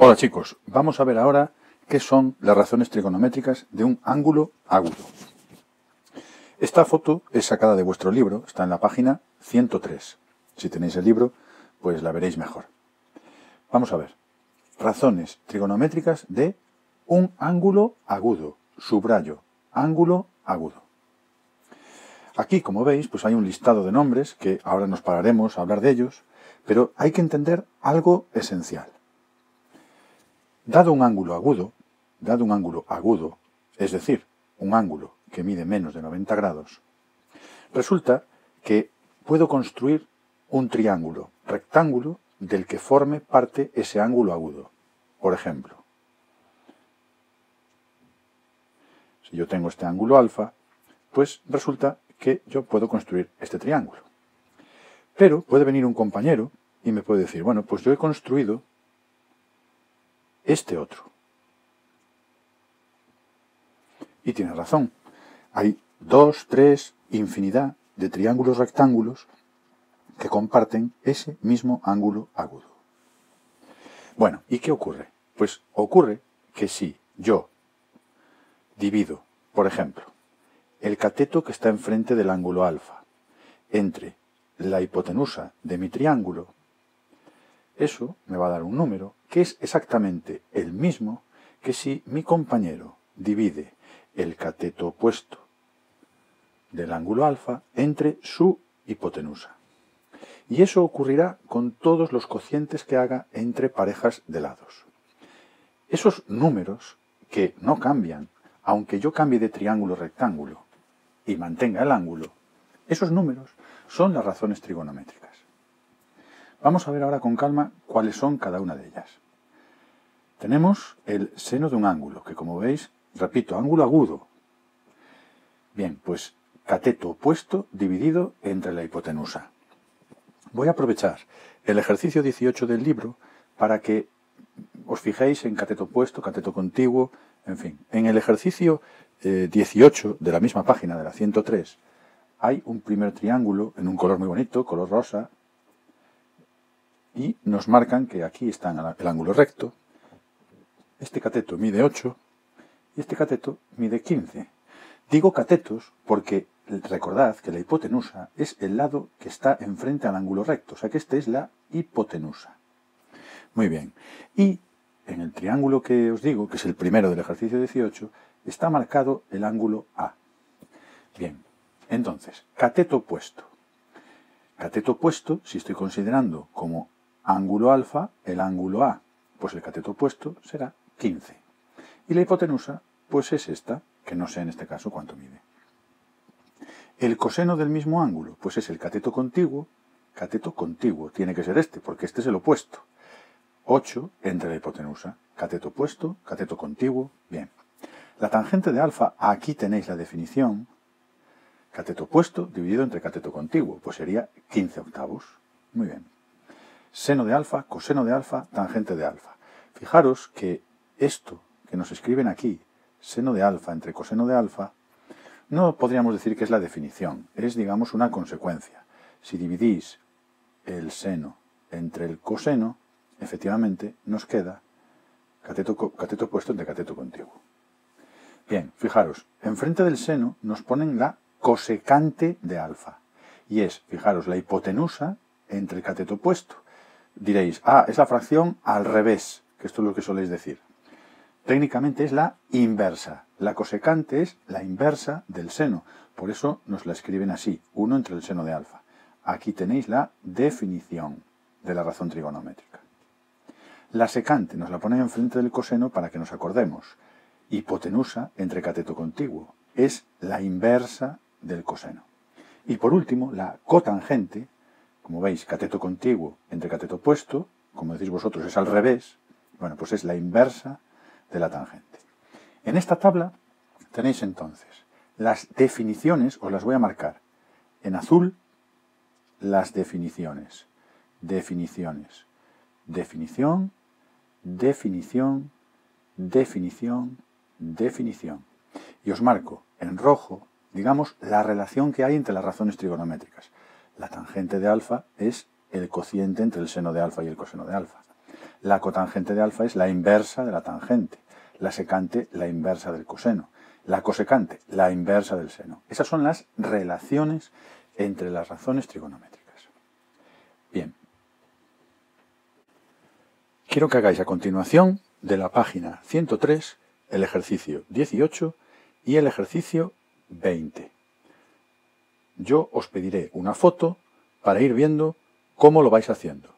Hola chicos, vamos a ver ahora qué son las razones trigonométricas de un ángulo agudo. Esta foto es sacada de vuestro libro, está en la página 103. Si tenéis el libro, pues la veréis mejor. Vamos a ver. Razones trigonométricas de un ángulo agudo. Subrayo, ángulo agudo. Aquí, como veis, pues hay un listado de nombres que ahora nos pararemos a hablar de ellos, pero hay que entender algo esencial. Dado un ángulo agudo, es decir, un ángulo que mide menos de 90 grados, resulta que puedo construir un triángulo rectángulo del que forme parte ese ángulo agudo. Por ejemplo, si yo tengo este ángulo alfa, pues resulta que yo puedo construir este triángulo. Pero puede venir un compañero y me puede decir, bueno, pues yo he construido este otro. Y tiene razón. Hay 2, 3, infinidad de triángulos rectángulos que comparten ese mismo ángulo agudo. Bueno, ¿y qué ocurre? Pues ocurre que si yo divido, por ejemplo, el cateto que está enfrente del ángulo alfa entre la hipotenusa de mi triángulo, eso me va a dar un número que es exactamente el mismo que si mi compañero divide el cateto opuesto del ángulo alfa entre su hipotenusa. Y eso ocurrirá con todos los cocientes que haga entre parejas de lados. Esos números que no cambian, aunque yo cambie de triángulo a rectángulo y mantenga el ángulo, esos números son las razones trigonométricas. Vamos a ver ahora con calma cuáles son cada una de ellas. Tenemos el seno de un ángulo, que como veis, repito, ángulo agudo. Bien, pues cateto opuesto dividido entre la hipotenusa. Voy a aprovechar el ejercicio 18 del libro para que os fijéis en cateto opuesto, cateto contiguo, en fin. En el ejercicio 18 de la misma página, de la 103, hay un primer triángulo en un color muy bonito, color rosa, y nos marcan que aquí está el ángulo recto. Este cateto mide 8 y este cateto mide 15. Digo catetos porque recordad que la hipotenusa es el lado que está enfrente al ángulo recto, o sea que esta es la hipotenusa. Muy bien. Y en el triángulo que os digo, que es el primero del ejercicio 18, está marcado el ángulo A. Bien, entonces, cateto opuesto. Cateto opuesto, si estoy considerando como ángulo alfa el ángulo A, pues el cateto opuesto será 15. Y la hipotenusa, pues es esta, que no sé en este caso cuánto mide. El coseno del mismo ángulo, pues es el cateto contiguo tiene que ser este, porque este es el opuesto. 8 entre la hipotenusa, cateto opuesto, cateto contiguo, bien. La tangente de alfa, aquí tenéis la definición, cateto opuesto dividido entre cateto contiguo, pues sería 15 octavos. Muy bien. Seno de alfa, coseno de alfa, tangente de alfa. Fijaros que esto que nos escriben aquí, seno de alfa entre coseno de alfa, no podríamos decir que es la definición, es, digamos, una consecuencia. Si dividís el seno entre el coseno, efectivamente nos queda cateto opuesto entre cateto contiguo. Bien, fijaros, enfrente del seno nos ponen la cosecante de alfa, y es, fijaros, la hipotenusa entre el cateto opuesto. Diréis, es la fracción al revés, que esto es lo que soléis decir. Técnicamente es la inversa. La cosecante es la inversa del seno. Por eso nos la escriben así, 1 entre el seno de alfa. Aquí tenéis la definición de la razón trigonométrica. La secante nos la ponen enfrente del coseno para que nos acordemos. Hipotenusa entre cateto contiguo. Es la inversa del coseno. Y por último, la cotangente, como veis, cateto contiguo entre cateto opuesto, como decís vosotros, es al revés. Bueno, pues es la inversa de la tangente. En esta tabla tenéis entonces las definiciones, os las voy a marcar en azul, las definiciones. Definiciones. Definición, definición, definición, definición. Y os marco en rojo, digamos, la relación que hay entre las razones trigonométricas. La tangente de alfa es el cociente entre el seno de alfa y el coseno de alfa. La cotangente de alfa es la inversa de la tangente. La secante, la inversa del coseno. La cosecante, la inversa del seno. Esas son las relaciones entre las razones trigonométricas. Bien. Quiero que hagáis a continuación de la página 103 el ejercicio 18 y el ejercicio 20. Yo os pediré una foto para ir viendo cómo lo vais haciendo.